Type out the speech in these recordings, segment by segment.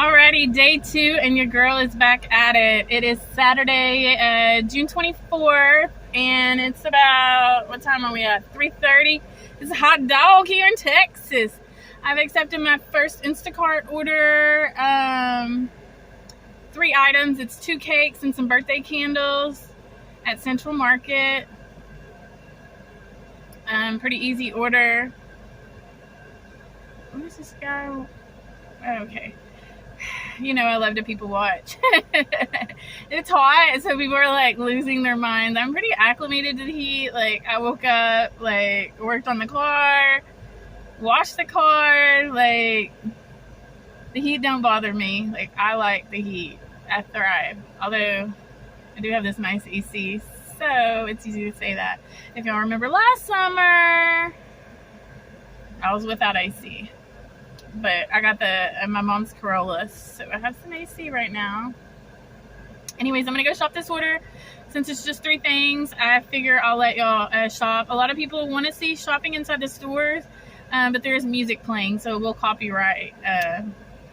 Alrighty, day 2, and your girl is back at it. It is Saturday, June 24th, and it's about, what time are we at? 3:30. It's a hot dog here in Texas. I've accepted my first Instacart order. 3 items. It's 2 cakes and some birthday candles at Central Market. Pretty easy order. What is this guy? Okay. You know I love to people watch. It's hot, so people are like losing their minds. I'm pretty acclimated to the heat. Like, I woke up, like, worked on the car, washed the car. Like, the heat don't bother me. Like, I like the heat. I thrive. Although I do have this nice AC, so it's easy to say that. If y'all remember last summer, I was without AC. But I got my mom's Corolla, so I have some AC right now. Anyways, I'm gonna go shop this order. Since it's just 3 things, I figure I'll let y'all shop. A lot of people want to see shopping inside the stores, but there's music playing, so we'll copyright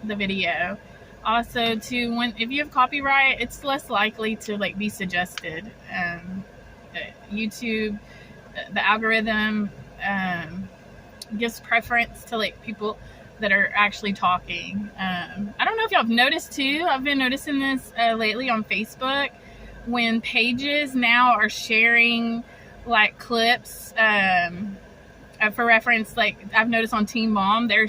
the video. Also, if you have copyright, it's less likely to like be suggested. YouTube, the algorithm gives preference to like people that are actually talking. I don't know if y'all have noticed too. I've been noticing this lately on Facebook, when pages now are sharing like clips for reference. Like, I've noticed on Teen Mom, they're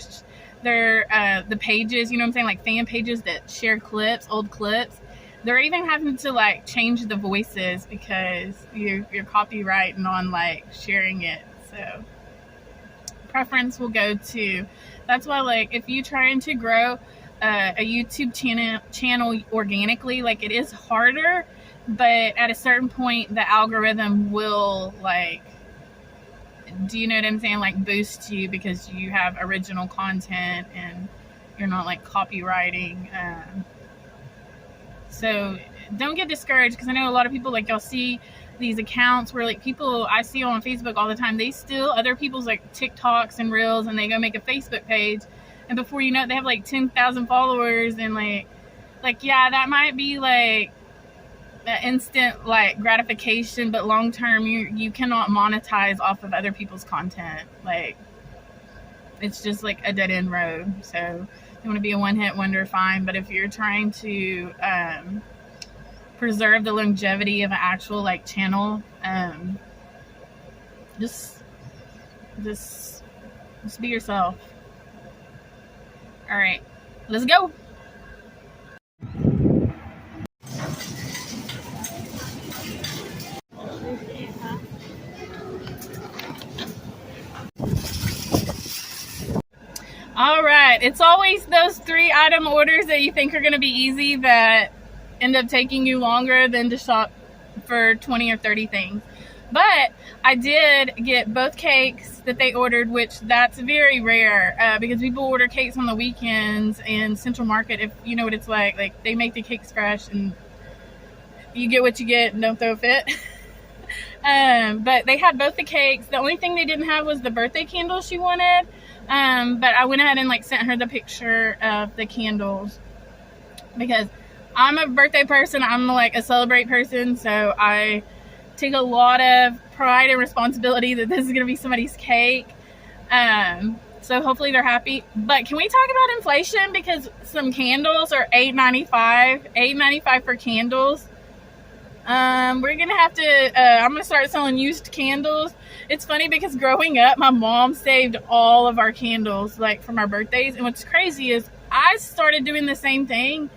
the pages, you know what I'm saying, like fan pages that share clips, old clips. They're even having to like change the voices because you're copyrighting on like sharing it. So preference will go to. That's why, like, if you're trying to grow a YouTube channel organically, like, it is harder, but at a certain point the algorithm will, like, do you know what I'm saying, like, boost you because you have original content and you're not like copywriting. So don't get discouraged, because I know a lot of people, like, y'all see these accounts where like people I see on Facebook all the time, they steal other people's like TikToks and Reels, and they go make a Facebook page, and before you know it, they have like 10,000 followers. And like yeah, that might be like an instant like gratification, but long term you cannot monetize off of other people's content. Like, it's just like a dead end road. So if you want to be a one-hit wonder, fine, but if you're trying to preserve the longevity of an actual like channel, just be yourself. All right, let's go. All right, it's always those 3 item orders that you think are going to be easy that end up taking you longer than to shop for 20 or 30 things. But I did get both cakes that they ordered, which that's very rare, because people order cakes on the weekends, and Central Market, if you know what it's like they make the cakes fresh and you get what you get and don't throw a fit. But they had both the cakes. The only thing they didn't have was the birthday candles she wanted. But I went ahead and like sent her the picture of the candles, because I'm a birthday person. I'm like a celebrate person, so I take a lot of pride and responsibility that this is going to be somebody's cake. So hopefully they're happy. But can we talk about inflation? Because some candles are $8.95 for candles. We're gonna have to I'm gonna start selling used candles. It's funny because growing up, my mom saved all of our candles like from our birthdays, and what's crazy is I started doing the same thing.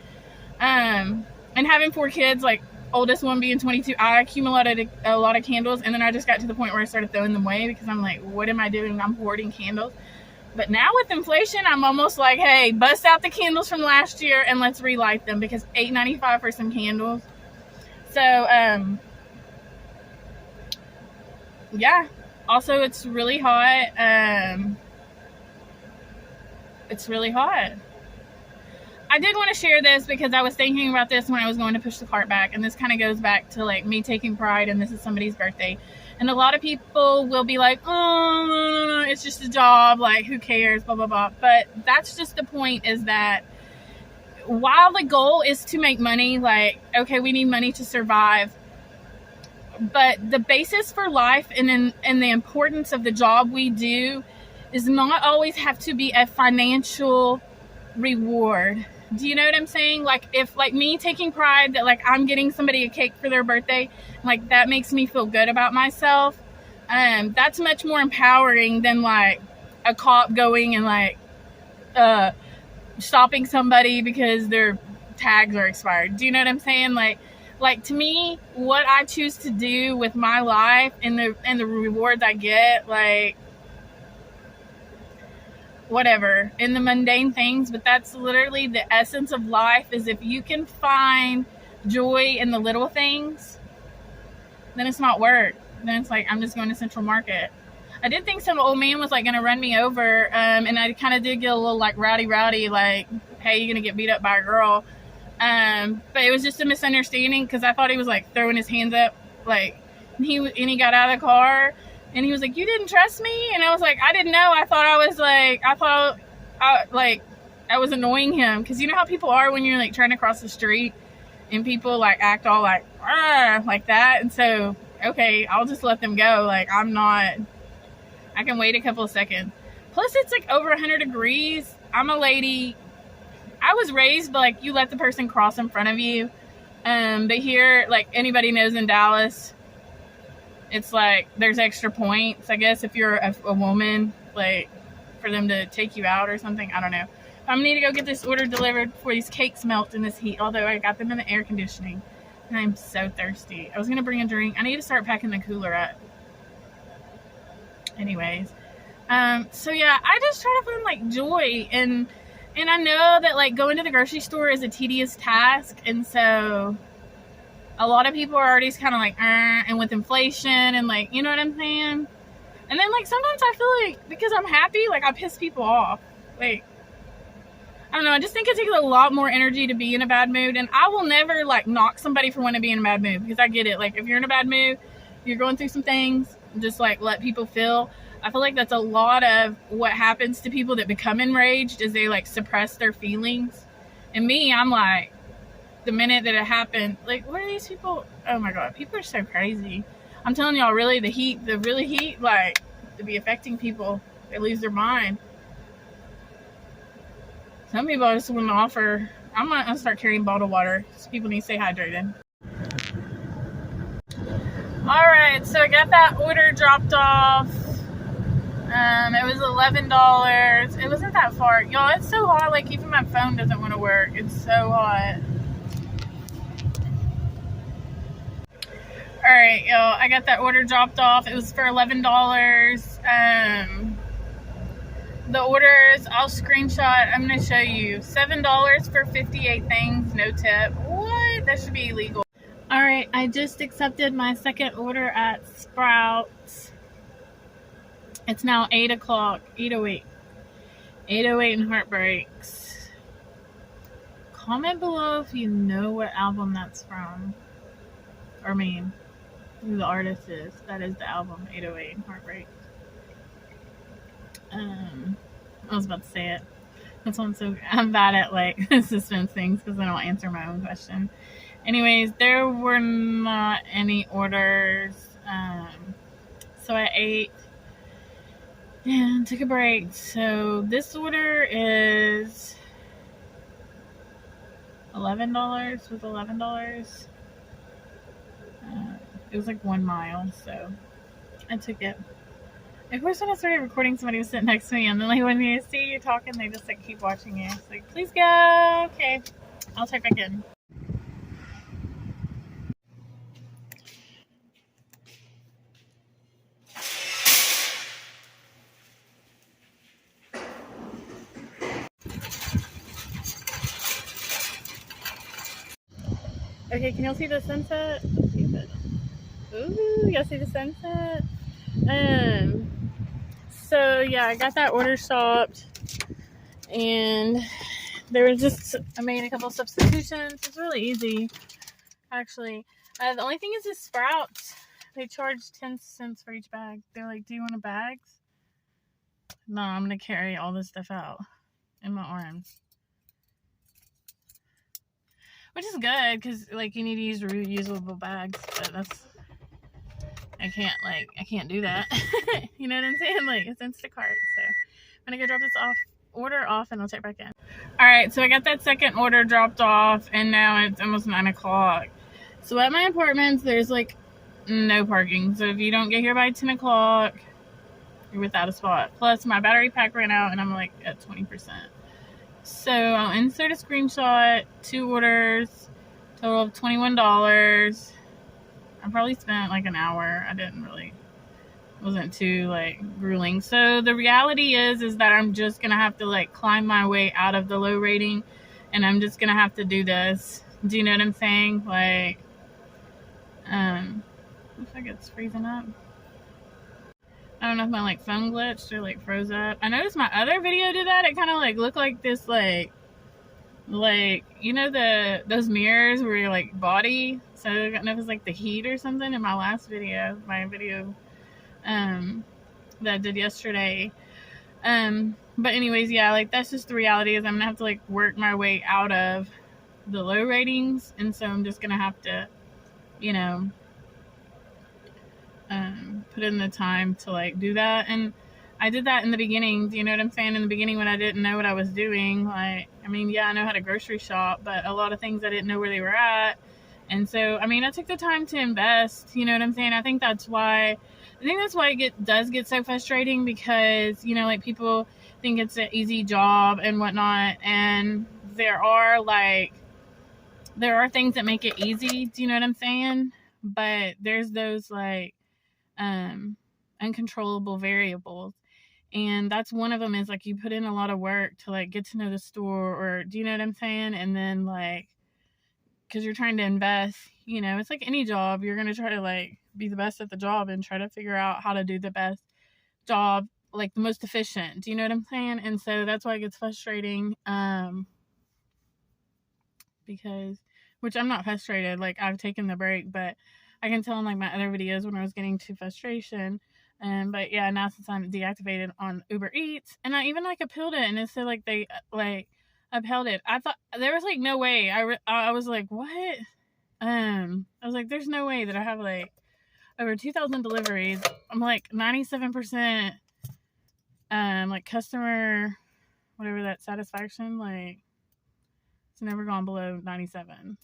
And having 4 kids, like oldest one being 22, I accumulated a lot of candles, and then I just got to the point where I started throwing them away because I'm like, what am I doing? I'm hoarding candles. But now with inflation, I'm almost like, hey, bust out the candles from last year and let's relight them, because $8.95 for some candles. So yeah, also it's really hot. It's really hot. I did want to share this because I was thinking about this when I was going to push the cart back, and this kind of goes back to like me taking pride, and this is somebody's birthday. And a lot of people will be like, oh, it's just a job, like who cares, blah, blah, blah. But that's just the point, is that while the goal is to make money, like, okay, we need money to survive, but the basis for life and the importance of the job we do is not always have to be a financial reward. Do you know what I'm saying? Like, if, like, me taking pride that, like, I'm getting somebody a cake for their birthday, like, that makes me feel good about myself. That's much more empowering than, like, a cop going and, like, stopping somebody because their tags are expired. Do you know what I'm saying? Like to me, what I choose to do with my life and the rewards I get, like, whatever, in the mundane things, but that's literally the essence of life, is if you can find joy in the little things, then it's not work. Then it's like, I'm just going to Central Market. I did think some old man was, like, going to run me over, and I kind of did get a little, like, rowdy, like, hey, you're going to get beat up by a girl. But it was just a misunderstanding, because I thought he was, like, throwing his hands up, like, and he got out of the car, and he was like, you didn't trust me? And I was like, I didn't know. I thought I was annoying him, because you know how people are when you're, like, trying to cross the street, and people, like, act all like that, and so, okay, I'll just let them go. Like, I can wait a couple of seconds. Plus, it's, like, over 100 degrees. I'm a lady. I was raised, like, you let the person cross in front of you. But here, like, anybody knows in Dallas, it's like there's extra points, I guess, if you're a woman, like, for them to take you out or something. I don't know. I'm going to need to go get this order delivered before these cakes melt in this heat, although I got them in the air conditioning. And I'm so thirsty. I was going to bring a drink. I need to start packing the cooler up. Anyways. So yeah, I just try to find, like, joy, and I know that, like, going to the grocery store is a tedious task, and so a lot of people are already kind of like, and with inflation and, like, you know what I'm saying? And then, like, sometimes I feel like because I'm happy, like, I piss people off. Like, I don't know, I just think it takes a lot more energy to be in a bad mood, and I will never, like, knock somebody for wanting to be in a bad mood, because I get it. Like, if you're in a bad mood, you're going through some things, just, like, let people feel. I feel like that's a lot of what happens to people that become enraged, is they, like, suppress their feelings. And me, I'm like, the minute that it happened, like, what are these people? Oh my God, people are so crazy. I'm telling y'all, really, the heat, like, to be affecting people. They lose their mind. Some people just want to offer. I'm gonna start carrying bottled water, so people need to stay hydrated. Alright, so I got that order dropped off. It was $11. It wasn't that far. Y'all, it's so hot, like, even my phone doesn't want to work. It's so hot. Alright, y'all, I got that order dropped off. It was for $11. The orders, I'll screenshot. I'm going to show you. $7 for 58 things, no tip. What? That should be illegal. Alright, I just accepted my second order at Sprouts. It's now 8 o'clock. 8:08. 8:08 and Heartbreaks. Comment below if you know what album that's from. Or, I mean, who the artist is. That is the album, 808 and Heartbreaks. I was about to say it. That's why I'm bad at, like, suspense things, because I don't answer my own question. Anyways, there were not any orders. So I ate and took a break. So this order is $11. Was $11. It was like 1 mile, so I took it. Of course, when I started recording, somebody was sitting next to me, and then, like, when they see you talking, they just, like, keep watching you. It's like, please go. Okay, I'll check back in. Okay, can y'all see the sunset? Ooh, y'all see the sunset? So yeah, I got that order stopped, and there was just, I made a couple substitutions. It's really easy, actually. The only thing is Sprouts, they charge 10 cents for each bag. They're like, do you want a bag? No, I'm gonna carry all this stuff out in my arms. which is good because like you need to use reusable bags, but I can't do that. You know what I'm saying? Like, it's Instacart, so I'm gonna go drop this order off, and I'll check back in. All right, so I got that second order dropped off, and now it's almost 9 o'clock. So at my apartments, there's like no parking. So if you don't get here by 10 o'clock, you're without a spot. Plus, my battery pack ran out, and I'm like at 20%. So I'll insert a screenshot. 2 orders, total of $21. I probably spent like an hour. Wasn't too like grueling. So the reality is that I'm just gonna have to like climb my way out of the low rating, and I'm just gonna have to do this. Do you know what I'm saying? Like, looks like it's freezing up. I don't know if my like phone glitched or like froze up. I noticed my other video did that. It kind of like looked like this like you know those mirrors where your like body. So I don't know if it's like the heat or something in my last video, that I did yesterday. But anyways, yeah, like that's just the reality is I'm gonna have to like work my way out of the low ratings, and so I'm just gonna have to, you know, put in the time to like do that. And I did that in the beginning. Do you know what I'm saying? In the beginning when I didn't know what I was doing, like, I mean, yeah, I know how to grocery shop, but a lot of things I didn't know where they were at. And so, I mean, I took the time to invest, you know what I'm saying? I think that's why it does get so frustrating, because, you know, like people think it's an easy job and whatnot. And there are things that make it easy. Do you know what I'm saying? But there's those like, uncontrollable variables. And that's one of them is like you put in a lot of work to like get to know the store, or do you know what I'm saying? And then like, because you're trying to invest, you know, it's like any job, you're going to try to like be the best at the job and try to figure out how to do the best job, like the most efficient. Do you know what I'm saying? And so that's why it gets frustrating. Because, which I'm not frustrated, like I've taken the break, but I can tell in like my other videos when I was getting to frustration. But yeah, now since I'm deactivated on Uber Eats, and I even like appealed it, and it said like they like upheld it. I thought there was like no way. I was like, what? I was like, there's no way that I have like over 2,000 deliveries. I'm like 97% like customer whatever that satisfaction, like it's never gone below 97.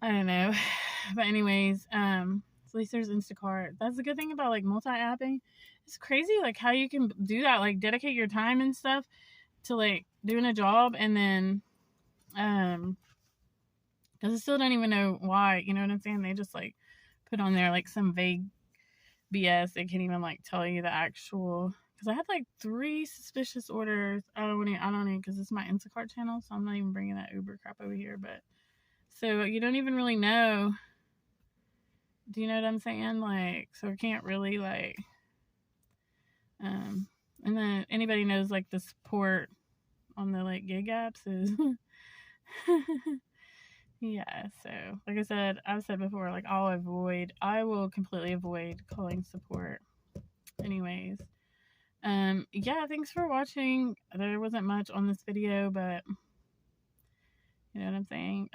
I don't know. But anyways, at least there's Instacart. That's the good thing about like multi-apping. It's crazy like how you can do that, like dedicate your time and stuff to like doing a job, and then because I still don't even know why, you know what I'm saying? They just like put on there like some vague BS. They can't even like tell you the actual, because I had like 3 suspicious orders. I don't even, because it's my Instacart channel, so I'm not even bringing that Uber crap over here. But so you don't even really know. Do you know what I'm saying? Like, so I can't really like, and then anybody knows like the support on the like gig apps is, yeah. So like I've said before, like I will completely avoid calling support. Anyways, yeah, thanks for watching. There wasn't much on this video, but you know what I'm saying?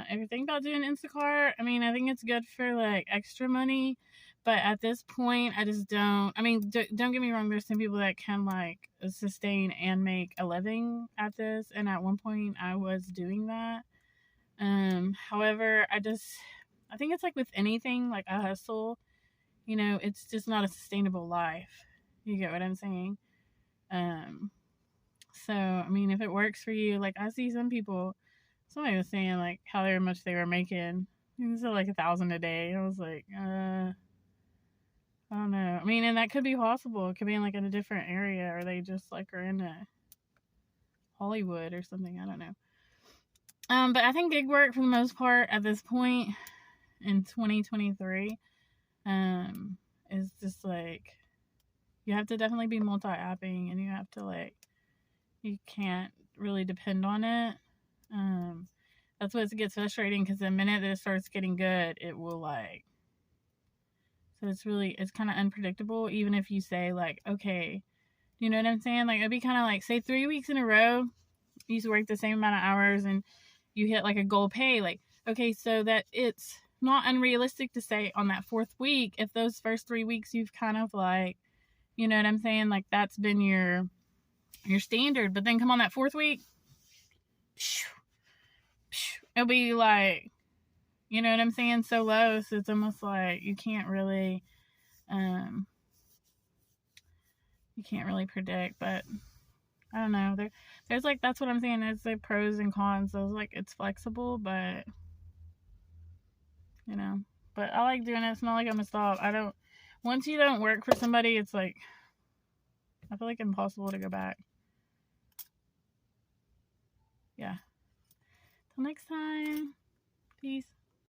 If you think about doing Instacart, I mean, I think it's good for like extra money, but at this point, I just don't. I mean, don't get me wrong. There's some people that can like sustain and make a living at this, and at one point, I was doing that. However, I think it's like with anything, like a hustle, you know, it's just not a sustainable life. You get what I'm saying? So I mean, if it works for you, like I see some people. Somebody was saying like how much they were making. It was like $1,000 a day. I was like, I don't know. I mean, and that could be possible. It could be in like in a different area, or they just like are in a Hollywood or something. I don't know. But I think gig work for the most part at this point in 2023, is just like you have to definitely be multi-apping, and you have to like you can't really depend on it. That's what gets frustrating, because the minute it starts getting good, it will like, so it's kind of unpredictable. Even if you say like, okay, you know what I'm saying? Like it'd be kind of like, say 3 weeks in a row, you work the same amount of hours and you hit like a goal pay, like, okay, so that it's not unrealistic to say on that 4th week, if those first 3 weeks you've kind of like, you know what I'm saying, like that's been your standard, but then come on that 4th week, it'll be like, you know what I'm saying, so low, so it's almost like you can't really predict. But I don't know, there's like, that's what I'm saying, it's the pros and cons. So it's like, it's flexible, but you know, but I like doing it. It's not like I'm gonna stop. Once you don't work for somebody, it's like, I feel like impossible to go back. Yeah. Till next time. Peace.